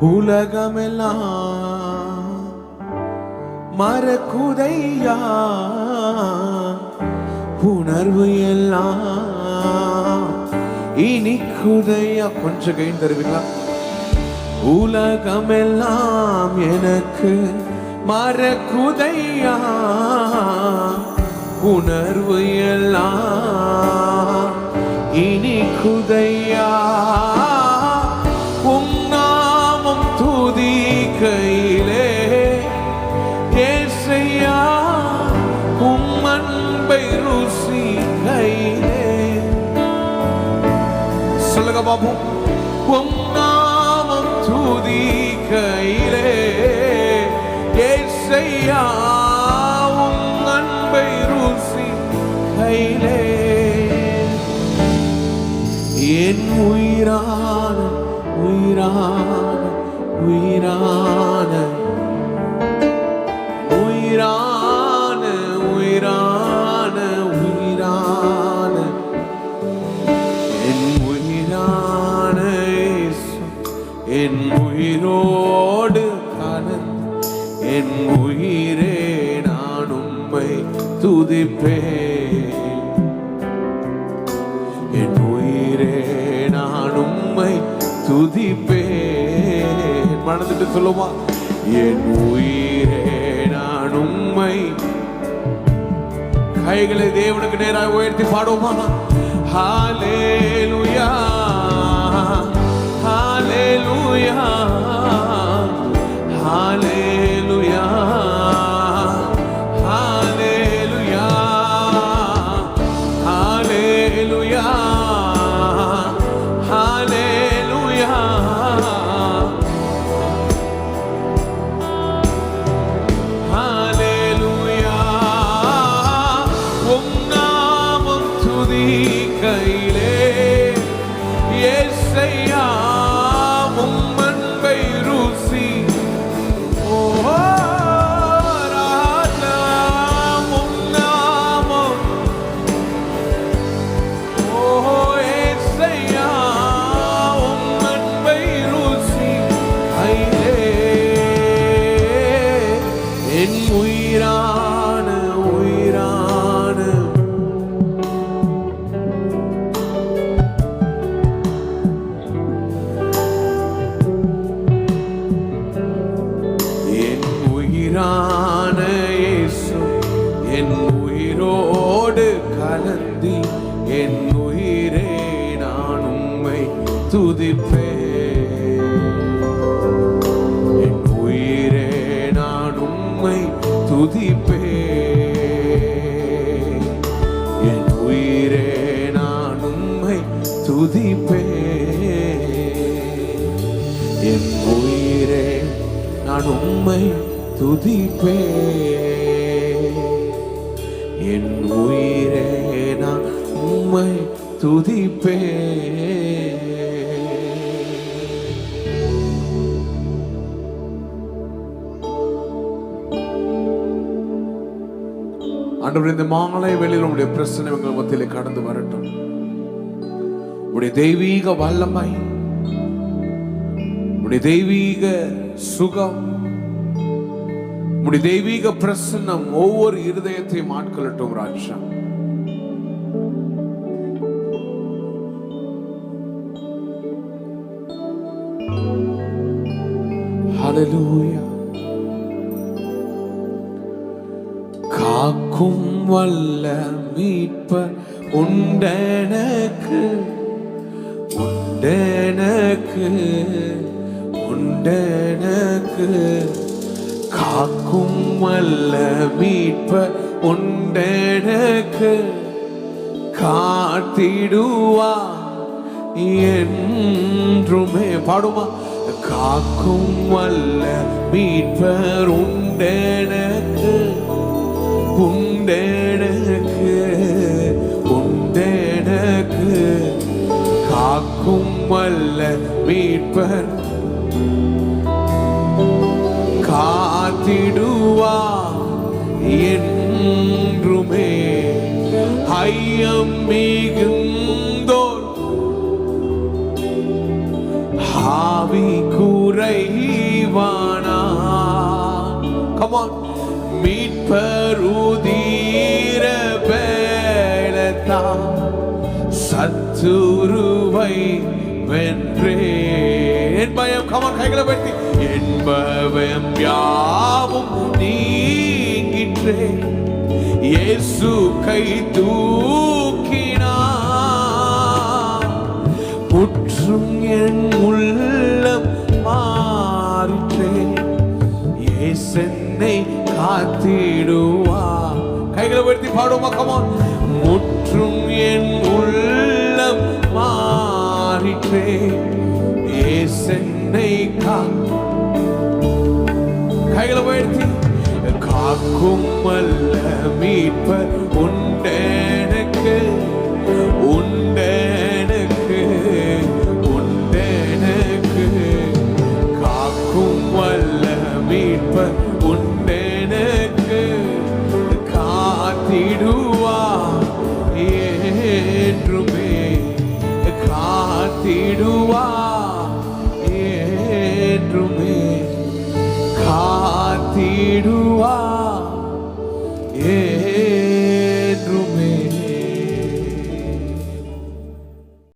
உலகமெல்லாம் மறக்குதையா, உணர்வு எல்லாம் இனிக்குதையா. கொஞ்சம் கைன் தருவீங்களா? உலகமெல்லாம் எனக்கு மறக்குதையா, உணர்வு எல்லாம் இனிக்குதையா. உம் நாமம் துதிக்கையிலே ஏசையா, உம் அன்பை ருசிக்கையிலே. சொல்லுங்க பாபு. உம் நாமம் துதிக்கையிலே ஏசையா, உம் அன்பை ருசிக்கையிலே. என் உயிரான உயிரான உயிரான உயிரான உயிரான உயிரான என் உயிரான இயேசு, என் உயிரோடு கலந்து என் உயிரே நான் உம்மை துதிப்பேன். என் உயிரே நான் உம்மை துதிப்பேன். மனதிட்டு சொல்லுமா? என் உயிரே நான் உம்மை. கைகளை தேவனுக்கு நேராக உயர்த்தி பாடுவோமா? ஹல்லேலூயா ஹல்லேலூயா ஹல்லேலூயா ஹல்லேலூயா ஹல்லேலூயா ஹல்லேலூயா ஹல்லேலூயா. உம் நாமம் துதிக்கையிலே ஏசையா, உம் அன்பை ருசி. ஓ ராஜா, உம் நாமம். ஓ ஏசையா, உம் அன்பை ருசி கையிலே. என் உயிரான உயிரான என் உயிரான இயேசு, என் உயிரோடு கலந்தி என் உயிரே நான் உம்மை துதிப்பேன். என் உயிரே நான் உம்மை துதிப்பேன். என் உயிரே நான் உம்மை துதிப்பேன். என் உயிரே நான் உம்மை துதிப்பேன். என் உயிரே நான் உம்மை துதிப்பேன். ஆண்டவரே, இந்த மாலை வேளையில் உம்முடைய பிரசன்னம் எங்கள் மத்தியிலே கடந்து வரட்டும். உம்முடைய தெய்வீக வல்லமை, உம்முடைய தெய்வீக சுகம், உம்முடைய தெய்வீக பிரசன்னம் ஒவ்வொரு இருதயத்தையும் ஆட்கொள்ளட்டும் ராஜா. ஹல்லேலூயா. காக்கும் வல்ல மீட்பர் உண்டெனக்கு, உண்டெனக்கு, உண்டெனக்கு. காக்கும் வல்ல மீட்பர் உண்டெனக்கு, காத்திடுவா என்றுமே. பாடுமா? காக்கும் வல்ல மீட்பர் உண்டெனக்கு, உண்டெனக்கு, உண்டெனக்கு. காக்கும் வல்ல மீட்பர் காத்திடுவா என்றுமே. ஐயம் மிகுந்தோர் ஆவி கூற இறைவானா. Come on. மீட்பருதீர வேளத்தான் சத்துருவை வென்றேன். பயம். Come on, கைகளை உயர்த்தி. என்பவம் யாவும் நீங்கிற்றே, இயேசு கை தூக்கினார். புற்றும் என் உள்ளம் மாறிற்றே, இயேசென்னை காத்திடுவார். கைகளை உயர்த்தி பாடுவோமா? Come on. முற்றும் என் உள்ளம் மாறிற்றே, இயேசென்னை கைகளை உயர்த்தி. காக்கும் வல்ல மீட்பர் உண்டெனக்கு, உண்டெனக்கு, உண்டெனக்கு. காக்கும் வல்ல மீட்பர் உண்டெனக்கு, காத்திடுவார் என்றுமே, காத்திடு